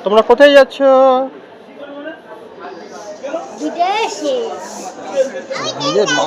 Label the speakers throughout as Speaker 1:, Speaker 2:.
Speaker 1: তোমরা কোথায় যাচ্ছ?
Speaker 2: বিদেশে।
Speaker 1: নিজের মা।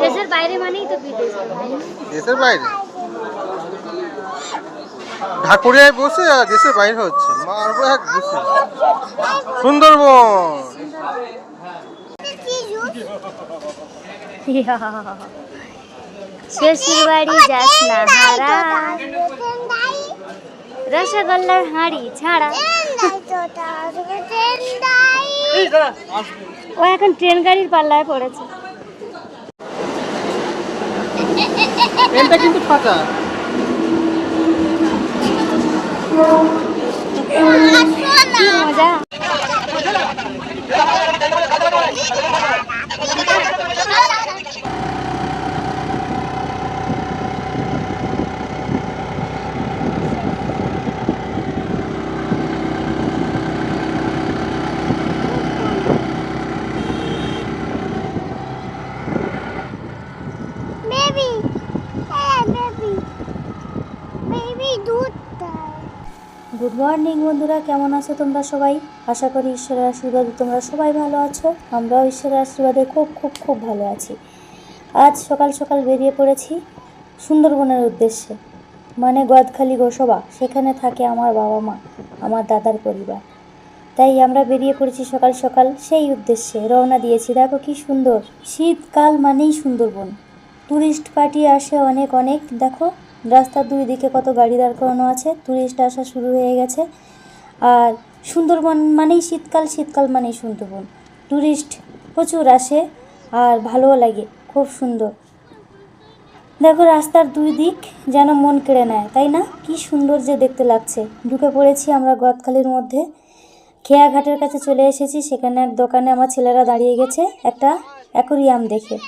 Speaker 2: দেশের বাইরে মানেই তো বিদেশ।
Speaker 1: দেশের বাইরে ঢাকুরিয়ায় বসে আর দেশের বাইরে হচ্ছে মারবো এক বসে। সুন্দরবন।
Speaker 2: শ্বশুর বাড়ি যাস না হারা, রসগোল্লার হাঁড়ি ছাড়া। ও এখন ট্রেন গাড়ির পাল্লায় পড়েছে।
Speaker 1: ট্রেনটা কিন্তু ফাঁকা।
Speaker 2: কি মজা। গুড মর্নিং বন্ধুরা, কেমন আছো তোমরা সবাই? আশা করি ঈশ্বরের আশীর্বাদে তোমরা সবাই ভালো আছো। আমরাও ঈশ্বরের আশীর্বাদে খুব খুব খুব ভালো আছি। আজ সকাল সকাল বেরিয়ে পড়েছি সুন্দরবনের উদ্দেশ্যে, মানে গদখালি গোসবা। সেখানে থাকে আমার বাবা মা, আমার দাদার পরিবার। তাই আমরা বেরিয়ে পড়েছি সকাল সকাল সেই উদ্দেশ্যে রওনা দিয়েছি। দেখো কি সুন্দর, শীতকাল মানেই সুন্দরবন। ট্যুরিস্ট পার্টি আসে অনেক অনেক। দেখো রাস্তার দুই দিকে কত গাড়ি দাঁড় করানো আছে, ট্যুরিস্ট আসা শুরু হয়ে গেছে। আর সুন্দরবন মানেই শীতকাল, শীতকাল মানেই সুন্দরবন। ট্যুরিস্ট প্রচুর আসে আর ভালোও লাগে, খুব সুন্দর। দেখো রাস্তার দুই দিক যেন মন কেড়ে নেয়, তাই না? কি সুন্দর যে দেখতে লাগছে। ঢুকে পড়েছি আমরা গদখালির মধ্যে। খেয়াঘাটের কাছে চলে এসেছি। সেখানে এক দোকানে আমার ছেলেরা দাঁড়িয়ে গেছে একটা অ্যাকোরিয়াম দেখে।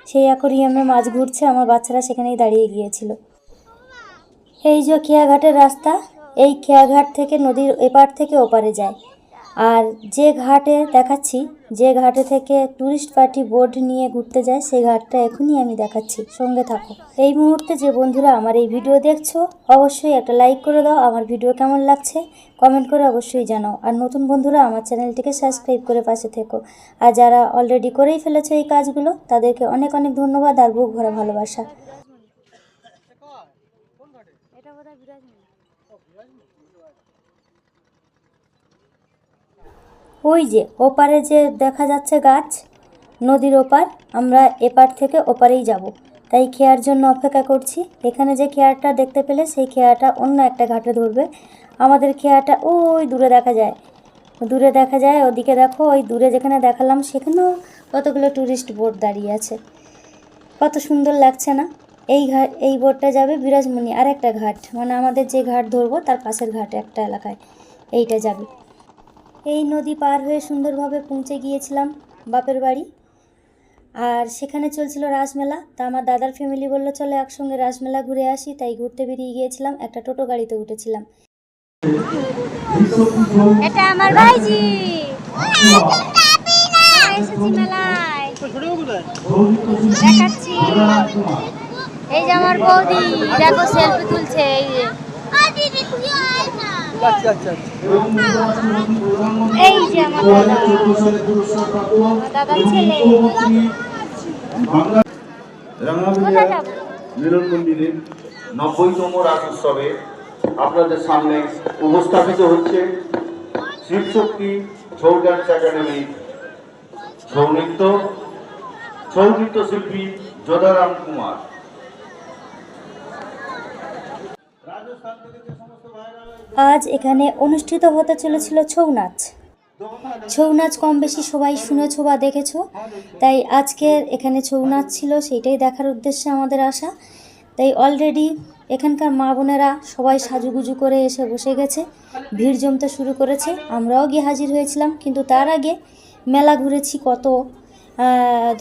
Speaker 2: সেই অ্যাকোরিয়ামে মাছ ঘুরছে, আমার বাচ্চারা সেখানেই দাঁড়িয়ে গিয়েছিল। এই যে খেয়াঘাটের রাস্তা, এই খেয়াঘাট থেকে নদীর এপার থেকে ওপারে যায়। আর যে ঘাটে দেখাচ্ছি, যে ঘাটে থেকে ট্যুরিস্ট পার্টি বোট নিয়ে ঘুরতে যায়, সেই ঘাটটা এখনই আমি দেখাচ্ছি, সঙ্গে থাকো। এই মুহূর্তে যে বন্ধুরা আমার এই ভিডিও দেখছো, অবশ্যই একটা লাইক করে দাও। আমার ভিডিও কেমন লাগছে কমেন্ট করে অবশ্যই জানাও। আর নতুন বন্ধুরা আমার চ্যানেলটিকে সাবস্ক্রাইব করে পাশে থেকো। আর যারা অলরেডি করেই ফেলেছো এই কাজগুলো, তাদেরকে অনেক অনেক ধন্যবাদ আর বুক ভরা ভালোবাসা। ওই যে ওপারে যে দেখা যাচ্ছে গাছ, নদীর ওপার। আমরা এপার থেকে ওপারেই যাব, তাই খেয়ার জন্য অপেক্ষা করছি। এখানে যে খেয়াটা দেখতে পেলে, সেই খেয়াটা অন্য একটা ঘাটে ধরবে। আমাদের খেয়াটা ওই দূরে দেখা যায়, দূরে দেখা যায়। ওদিকে দেখো, ওই দূরে যেখানে দেখালাম সেখানেও কতগুলো ট্যুরিস্ট বোট দাঁড়িয়ে আছে। কত সুন্দর লাগছে না? এই ঘাট, এই বোটটা যাবে বিরাজমণি, আর একটা ঘাট, মানে আমাদের যে ঘাট ধরবো তার পাশের ঘাটে একটা এলাকায় এইটা যাবে। এই নদী পার হয়ে সুন্দরভাবে পৌঁছে গিয়েছিলাম বাপের বাড়ি। আর সেখানে চলছিল রাসমেলা। তা আমার দাদার ফ্যামিলি বললো চলো একসঙ্গে রাসমেলা ঘুরে আসি, তাই ঘুরতে বেরিয়ে গিয়েছিলাম। একটা টোটো গাড়িতে উঠেছিলাম। এটা আমার ভাইজি, এসেছি মেলায়, দেখাচ্ছি। এই যে আমার বৌদি, দেখো সেলফি তুলছে। এই যে এই যে আমার দাদার ছেলে।
Speaker 3: মিলন মন্দিরের 90তম রাস উৎসবে আপনাদের সামনে উপস্থাপিত হচ্ছে শিবশক্তি ছৌ ডান্স একাডেমি ছৌ নৃত্য শিল্পী যোধারাম কুমার।
Speaker 2: আজ এখানে অনুষ্ঠিত হতে চলেছিল ছৌ নাচ। ছৌ নাচ কম বেশি সবাই শুনেছো বা দেখেছো, তাই আজকের এখানে ছৌ নাচ ছিল, সেইটাই দেখার উদ্দেশ্যে আমাদের আসা। তাই অলরেডি এখানকার মা বোনেরা সবাই সাজুগুজু করে এসে বসে গেছে, ভিড় জমতে শুরু করেছে। আমরাও গিয়ে হাজির হয়েছিলাম, কিন্তু তার আগে মেলা ঘুরেছি, কত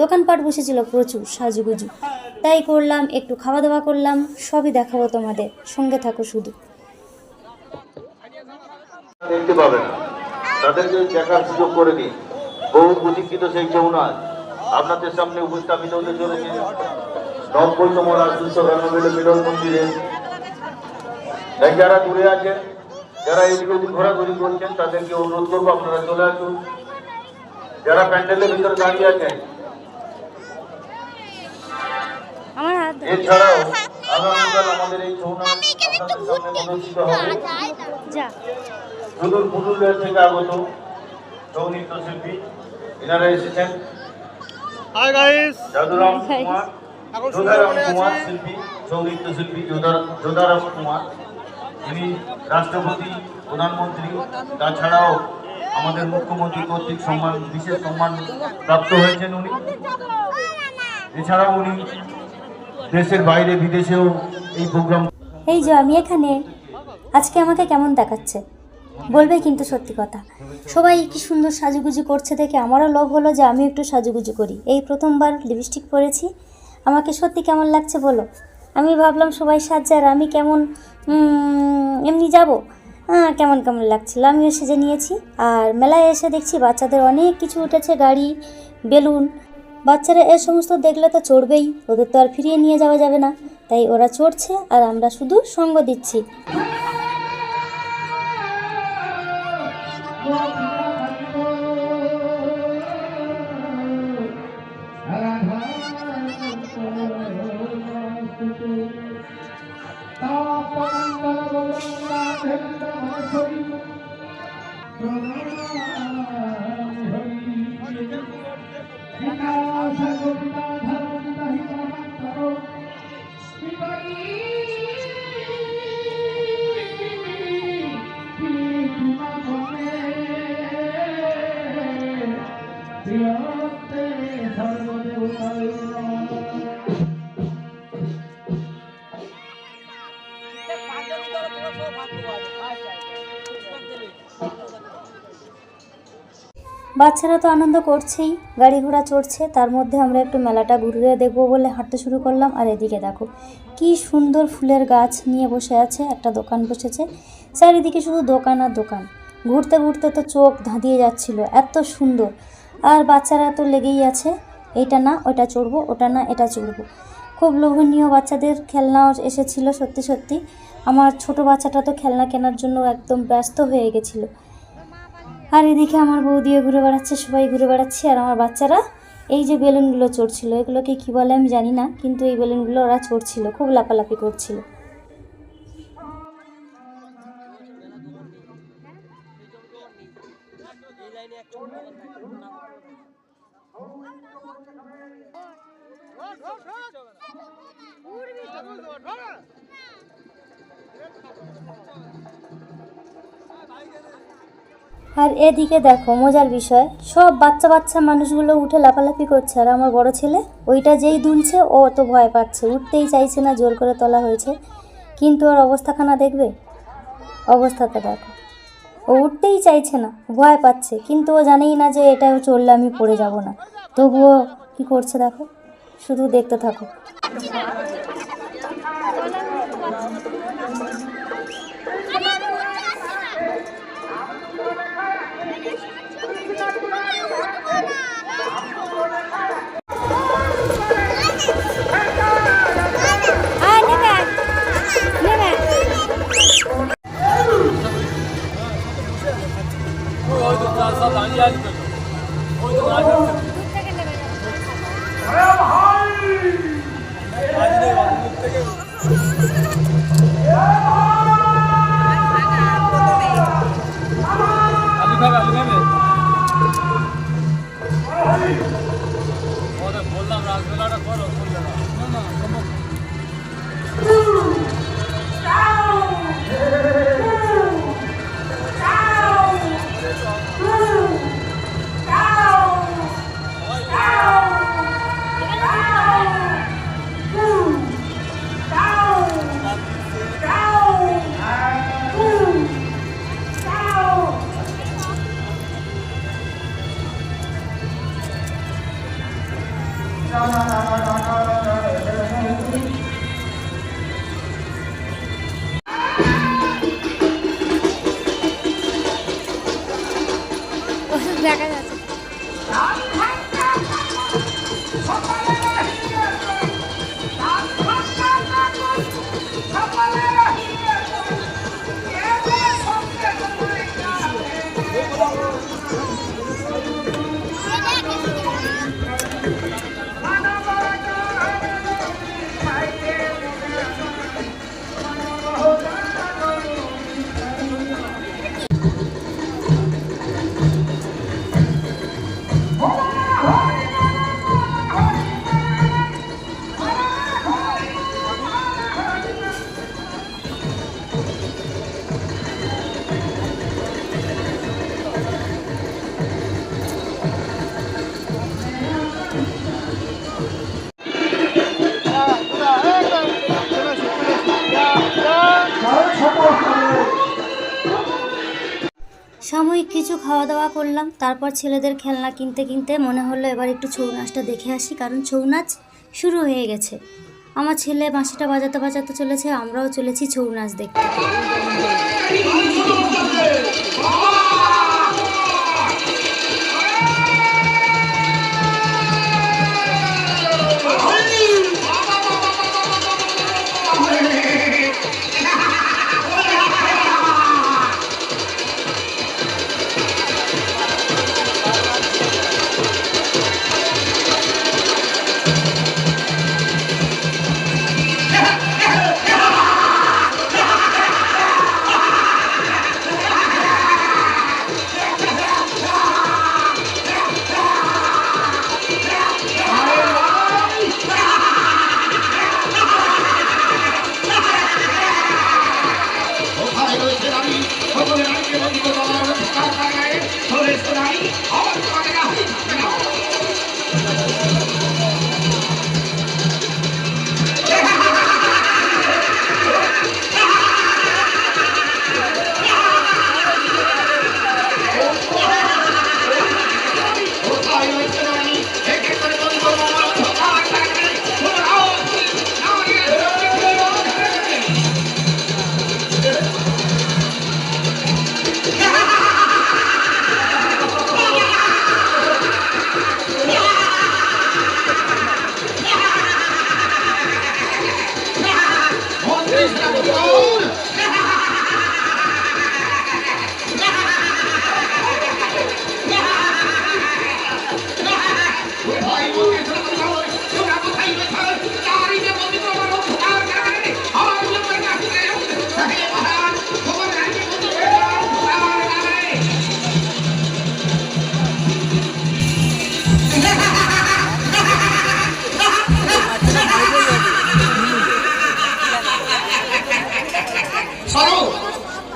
Speaker 2: দোকানপাট বসেছিল প্রচুর সাজুগুজু। তাই করলাম, একটু খাওয়া দাওয়া করলাম, সবই দেখাবো তোমাদের, সঙ্গে থাকো শুধু।
Speaker 3: দেখতে পাবেন না, তাদেরকে দেখার সুযোগ করে দিন। বহু প্রতীক্ষিত সেই ছৌ নাচ আপনাদের সামনে উপস্থাপিত হতে চলেছে 90তম রাজ্যোৎসব রান্নাবেলে মিলন মন্দিরে। তাই যারা দূরে আছেন, যারা এদিকে ওদিক ঘোরাঘুরি করছেন, তাদেরকে অনুরোধ করবো আপনারা চলে আসুন। যারা প্যান্ডেলের ভিতরে দাঁড়িয়ে আছেন, এছাড়াও আগামীকাল আমাদের এই ছৌ নাচ আপনাদের সামনে প্রদর্শিত হবে। সুদূর পুরুলিয়া থেকে আগত ছৌ নৃত্যশিল্পী এনারা এসেছেন।
Speaker 1: হাই গাইস,
Speaker 3: জাদুরাম কুমার, যোধারাম কুমার শিল্পী, ছৌ নৃত্যশিল্পী যোধারাম কুমার। তিনি রাষ্ট্রপতি, প্রধানমন্ত্রী, তাছাড়াও আমাদের মুখ্যমন্ত্রী কর্তৃক বিশেষ সম্মান প্রাপ্ত হয়েছেন উনি। এছাড়াও উনি দেশের বাইরে বিদেশেও এই প্রোগ্রাম।
Speaker 2: এই যে আমি এখানে, আজকে আমাকে কেমন দেখাচ্ছে বলবে কিন্তু সত্যি কথা। সবাই কি সুন্দর সাজুগুজু করছে দেখে আমারও লোভ হলো যে আমি একটু সাজুগুজু করি। এই প্রথমবার লিপস্টিক পরেছি, আমাকে সত্যি কেমন লাগছে বলো। আমি ভাবলাম সবাই সাজছে আর আমি কেমন এমনি যাব, কেমন কেমন লাগছিল। আমিও সেজে নিয়েছি। আর মেলায় এসে দেখছি বাচ্চাদের অনেক কিছু উঠেছে, গাড়ি, বেলুন। বাচ্চারা এ সমস্ত দেখলে তো চড়বেই, ওদের তো আর ফিরিয়ে নিয়ে যাওয়া যাবে না, তাই ওরা চড়ছে আর আমরা শুধু সঙ্গ দিচ্ছি। বাচ্চারা তো আনন্দ করছেই, গাড়ি ঘোড়া চড়ছে, তার মধ্যে আমরা একটু মেলাটা ঘুরে দেখবো বলে হাঁটতে শুরু করলাম। আর এদিকে দেখো কি সুন্দর ফুলের গাছ নিয়ে বসে আছে, একটা দোকান বসেছে, চারিদিকে শুধু দোকান আর দোকান। ঘুরতে ঘুরতে তো চোখ ধাঁধিয়ে যাচ্ছিল, এত সুন্দর। আর বাচ্চারা তো লেগেই আছে, এইটা না ওটা চড়বো, ওটা না এটা চড়বো। খুব লোভনীয় বাচ্চাদের খেলনাও এসেছিলো। সত্যি সত্যি আমার ছোট বাচ্চাটা তো খেলনা কেনার জন্য একদম ব্যস্ত হয়ে গেছিলো। আর এদিকে আমার বৌদিও ঘুরে বেড়াচ্ছে, সবাই ঘুরে বেড়াচ্ছে। আর আমার বাচ্চারা এই যে বেলুনগুলো চড়ছিল, এগুলোকে কি বলে আমি জানি না, কিন্তু এই বেলুনগুলো ওরা চড়ছিল, খুব লাফালাফি করছিল। আর এদিকে দেখো মজার বিষয়, সব বাচ্চা বাচ্চা মানুষগুলো উঠে লাফালাফি করছে, আর আমার বড় ছেলে ওইটা যেই দুলছে ও তো ভয় পাচ্ছে, উঠতেই চাইছে না, জোর করে তোলা হয়েছে। কিন্তু ওর অবস্থাখানা দেখবে, অবস্থাটা দেখো, ও উঠতেই চাইছে না, ভয় পাচ্ছে। কিন্তু ও জানেই না যে এটা চললে আমি পড়ে যাব না, তবুও কি করছে দেখো, শুধু দেখতে থাকো।
Speaker 4: বললাম রাসমেলাটা করো,
Speaker 2: সাময়িক কিছু খাওয়া দাওয়া করলাম, তারপর ছেলেদের খেলনা কিনতে কিনতে মনে হলো এবার একটু ছৌ নাচটা দেখে আসি, কারণ ছৌ নাচ শুরু হয়ে গেছে। আমার ছেলে বাঁশিটা বাজাতে বাজাতে চলেছে, আমরাও চলেছি ছৌ নাচ দেখতে।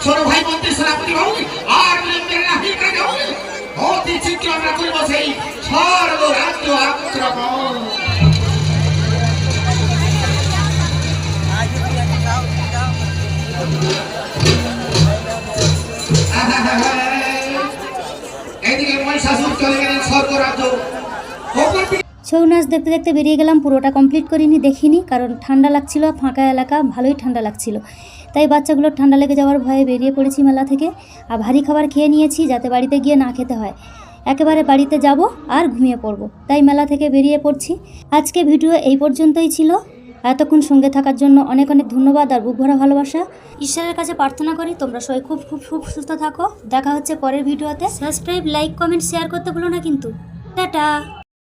Speaker 5: ছোট ভাই মন্ত্রী সেনাপতি বাবু আর অতি চিত্র আমরা করব সেই সর্বরাজ্য আক্রমণ। এদিকে মহিষাসুর চলে গেলেন স্বর্গরাজ্য।
Speaker 2: ছৌ নাচ দেখতে দেখতে বেরিয়ে গেলাম, পুরোটা কমপ্লিট করিনি, দেখিনি, কারণ ঠান্ডা লাগছিল, ফাঁকা এলাকা, ভালোই ঠান্ডা লাগছিল। তাই বাচ্চাগুলোর ঠান্ডা লেগে যাওয়ার ভয়ে বেরিয়ে পড়েছি মেলা থেকে। আর ভারী খাবার খেয়ে নিয়েছি যাতে বাড়িতে গিয়ে না খেতে হয়, একেবারে বাড়িতে যাব আর ঘুমিয়ে পড়ব, তাই মেলা থেকে বেরিয়ে পড়ছি। আজকে ভিডিও এই পর্যন্তই ছিল। এতক্ষণ সঙ্গে থাকার জন্য অনেক অনেক ধন্যবাদ আর বুক ভরা ভালোবাসা। ঈশ্বরের কাছে প্রার্থনা করি তোমরা সবাই খুব খুব খুব সুস্থ থাকো। দেখা হচ্ছে পরের ভিডিওতে। সাবস্ক্রাইব, লাইক, কমেন্ট, শেয়ার করতে ভুলো না কিন্তু। টাটা।